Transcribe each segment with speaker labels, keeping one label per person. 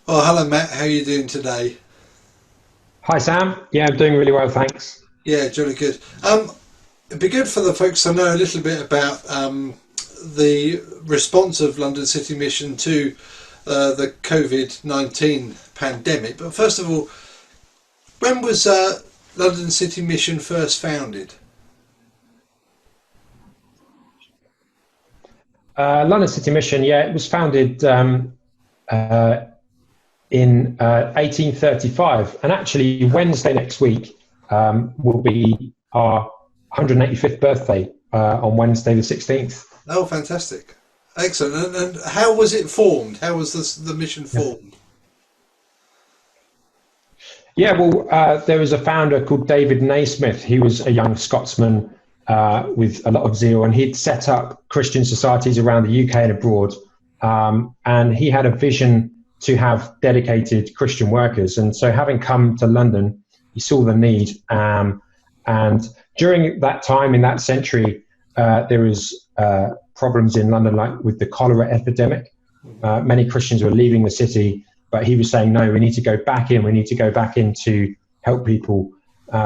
Speaker 1: Oh, hello Matt. How are you doing today?
Speaker 2: Hi Sam. Yeah, I'm doing really well, thanks.
Speaker 1: Yeah, jolly good. It'd be good for the folks to know a little bit about the response of London City Mission to the COVID-19 pandemic. But first of all, when was London City Mission first founded?
Speaker 2: London City Mission, yeah, it was founded uh, in 1835, and actually Wednesday next week will be our 185th birthday on Wednesday the 16th.
Speaker 1: Oh, fantastic! Excellent. And how was it formed? How was the mission
Speaker 2: Yeah,
Speaker 1: formed?
Speaker 2: yeah. Well, there was a founder called David Naismith. He was a young Scotsman with a lot of zeal, and he'd set up Christian societies around the UK and abroad. And he had a vision to have dedicated Christian workers. And so, having come to London, he saw the need. And during that time in that century, there was problems in London, like with the cholera epidemic. Many Christians were leaving the city, but he was saying, no, we need to go back in. We need to go back in to help people.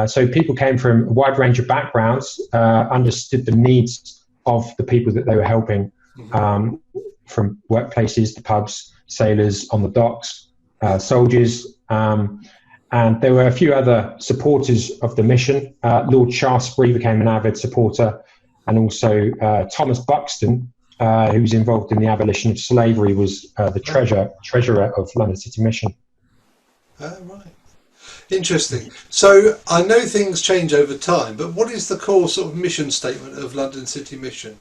Speaker 2: So people came from a wide range of backgrounds, understood the needs of the people that they were helping, from workplaces to pubs, sailors on the docks, soldiers. And there were a few other supporters of the mission. Lord Shaftesbury became an avid supporter, and also Thomas Buxton, who was involved in the abolition of slavery, was the treasurer of London City Mission.
Speaker 1: Right. Interesting. So I know things change over time, but what is the core sort of mission statement of London City Mission?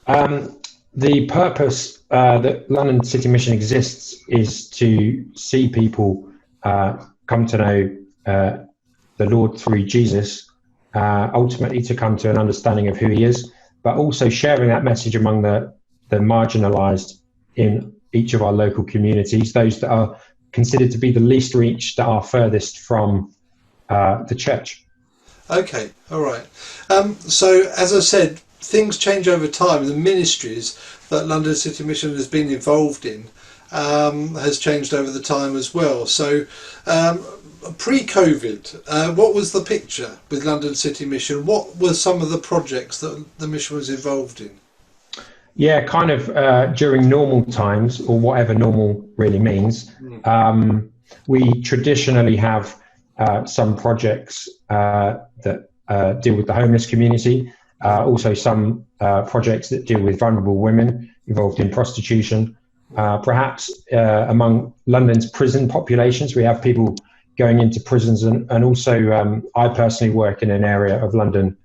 Speaker 2: Um, the purpose that London City Mission exists is to see people come to know the Lord through Jesus, ultimately to come to an understanding of who He is, but also sharing that message among the marginalised in each of our local communities, those that are considered to be the least reached, that are furthest from the church.
Speaker 1: Okay, all right. So as I said, things change over time, and the ministries that London City Mission has been involved in has changed over the time as well. So pre-COVID, what was the picture with London City Mission? What were some of the projects that the mission was involved in?
Speaker 2: Yeah, kind of during normal times, or whatever normal really means.
Speaker 1: Mm.
Speaker 2: We traditionally have some projects that deal with the homeless community, also some projects that deal with vulnerable women involved in prostitution. Perhaps among London's prison populations, we have people going into prisons, and also I personally work in an area of London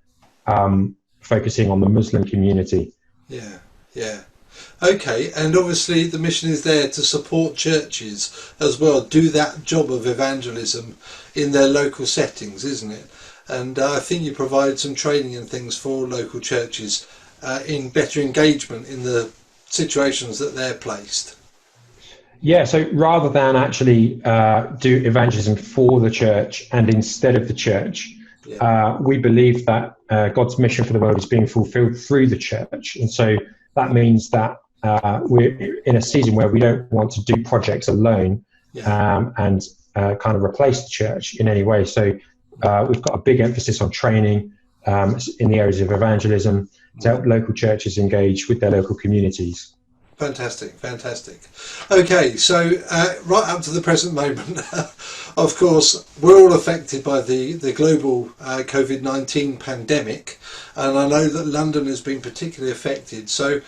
Speaker 2: focusing on the Muslim community.
Speaker 1: Yeah, yeah. Okay, and obviously the mission is there to support churches as well, do that job of evangelism in their local settings, isn't it? And I think you provide some training and things for local churches in better engagement in the situations that they're placed.
Speaker 2: Yeah, so rather than actually do evangelism for the church and instead of the church,
Speaker 1: Yeah,
Speaker 2: we believe that God's mission for the world is being fulfilled through the church. And so that means that we're in a season where we don't want to do projects alone
Speaker 1: yeah.
Speaker 2: and kind of replace the church in any way. So we've got a big emphasis on training in the areas of evangelism to help local churches engage with their local communities.
Speaker 1: Fantastic, fantastic. Okay, so right up to the present moment, of course, we're all affected by the global COVID-19 pandemic, and I know that London has been particularly affected. So,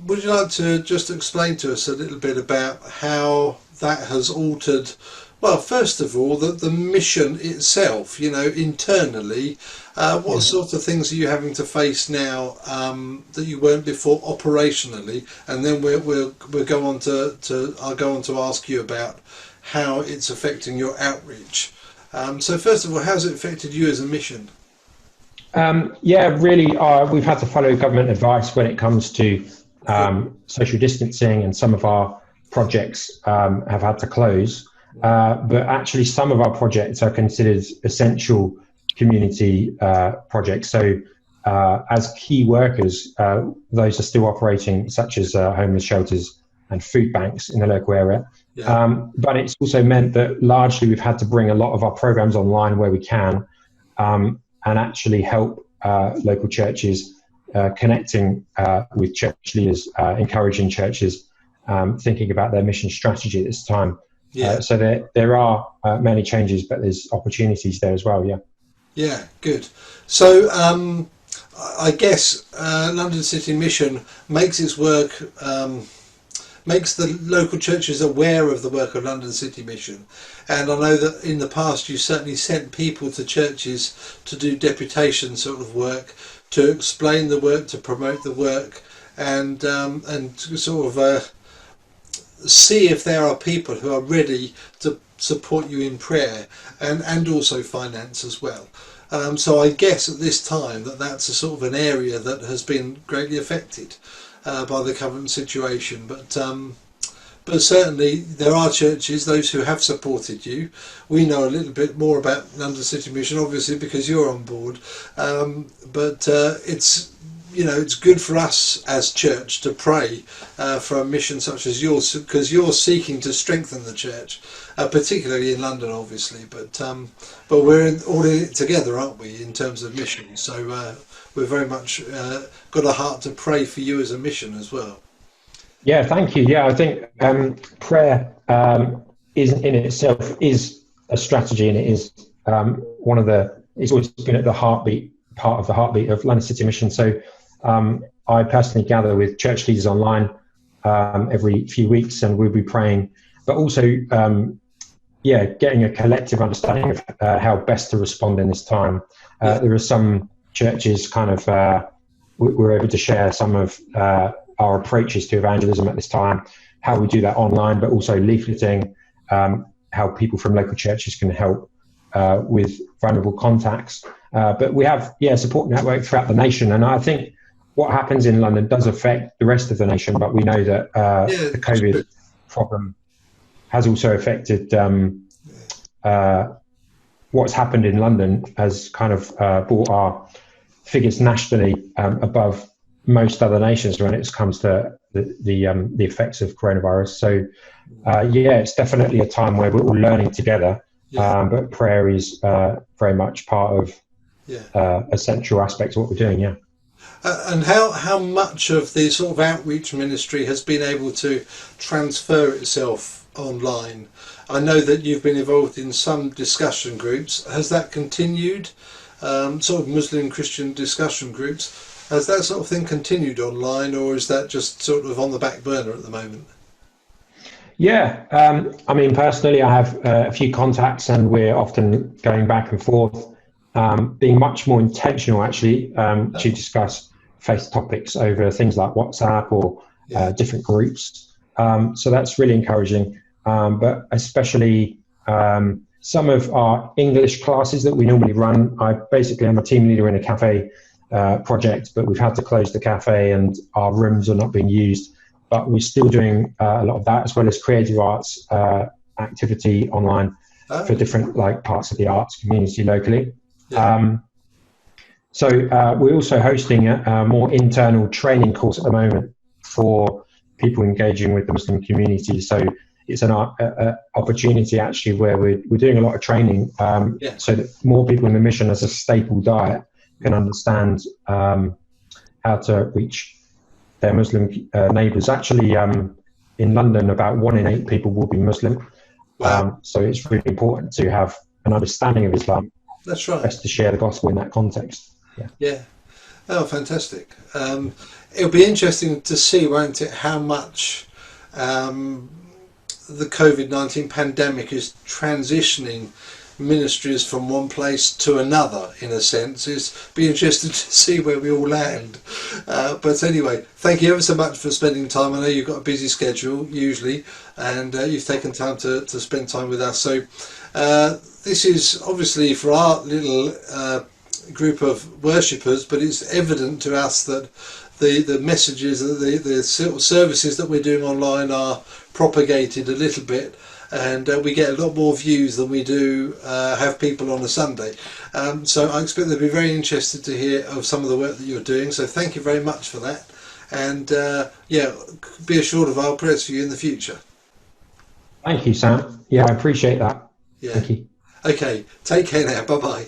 Speaker 1: would you like to just explain to us a little bit about how that has altered? Well, first of all, the mission itself, internally, what
Speaker 2: Yeah.
Speaker 1: sort of things are you having to face now that you weren't before operationally? And then we'll go on to I'll go on to ask you about how it's affecting your outreach. So first of all, how's it affected you as a mission?
Speaker 2: Yeah, really, we've had to follow government advice when it comes to social distancing, and some of our projects have had to close. But actually, some of our projects are considered essential community projects. So, as key workers, those are still operating, such as homeless shelters and food banks in the local area.
Speaker 1: Yeah.
Speaker 2: But it's also meant that largely we've had to bring a lot of our programs online where we can, and actually help local churches, connecting with church leaders, encouraging churches, thinking about their mission strategy at this time.
Speaker 1: Yeah.
Speaker 2: So there are many changes, but there's opportunities there as well. Yeah.
Speaker 1: Yeah, good. So I guess London City Mission makes its work, makes the local churches aware of the work of London City Mission. And I know that in the past you certainly sent people to churches to do deputation sort of work, to explain the work, to promote the work, and sort of see if there are people who are ready to support you in prayer and also finance as well. So I guess at this time that's a sort of an area that has been greatly affected by the current situation. But certainly there are churches, those who have supported you. We know a little bit more about London City Mission, obviously, because you're on board. But it's good for us as church to pray for a mission such as yours, because you're seeking to strengthen the church, particularly in London, obviously. But we're all in it together, aren't we, in terms of mission? So we're very much got a heart to pray for you as a mission as well.
Speaker 2: Yeah, thank you. Yeah, I think prayer is in itself is a strategy, and it is it's always been at the part of the heartbeat of London City Mission. So I personally gather with church leaders online every few weeks, and we'll be praying, but also getting a collective understanding of how best to respond in this time. There are some churches we're able to share some of our approaches to evangelism at this time, how we do that online, but also leafleting, how people from local churches can help with vulnerable contacts. But we have support network throughout the nation, and I think what happens in London does affect the rest of the nation, but we know that the COVID problem has also affected what's happened in London, has kind of brought our figures nationally above most other nations when it comes to the effects of coronavirus. So it's definitely a time where we're all learning together, but prayer is very much part of a central aspect of what we're doing.
Speaker 1: And how much of the sort of outreach ministry has been able to transfer itself online? I know that you've been involved in some discussion groups. Has that continued? Sort of Muslim Christian discussion groups. Has that sort of thing continued online, or is that just sort of on the back burner at the moment?
Speaker 2: Yeah, I mean, personally, I have a few contacts, and we're often going back and forth, being much more intentional, actually, to discuss faith topics over things like WhatsApp or different groups. So that's really encouraging. But especially some of our English classes that we normally run, I'm a team leader in a cafe project, but we've had to close the cafe and our rooms are not being used. But we're still doing a lot of that, as well as creative arts activity online for different parts of the arts community locally. So we're also hosting a more internal training course at the moment for people engaging with the Muslim community. So it's an opportunity actually where we're doing a lot of training so that more people in the mission as a staple diet can understand how to reach their Muslim neighbours. Actually, in London, about 1 in 8 people will be Muslim.
Speaker 1: Wow.
Speaker 2: So it's really important to have an understanding of Islam.
Speaker 1: That's right.
Speaker 2: Best to share the gospel in that context.
Speaker 1: Yeah. Oh, fantastic. It'll be interesting to see, won't it, how much the COVID-19 pandemic is transitioning ministries from one place to another, in a sense. It's be interested to see where we all land. But anyway, thank you ever so much for spending time. I know you've got a busy schedule usually, and you've taken time to spend time with us. So this is obviously for our little group of worshippers, but it's evident to us that the messages, the services that we're doing online are propagated a little bit, and we get a lot more views than we do have people on a Sunday. So I expect they'll be very interested to hear of some of the work that you're doing. So thank you very much for that. and yeah, be assured of our prayers for you in the future.
Speaker 2: Thank you, Sam. Yeah, I appreciate that.
Speaker 1: Yeah.
Speaker 2: Thank you.
Speaker 1: Okay. Take care now. Bye bye.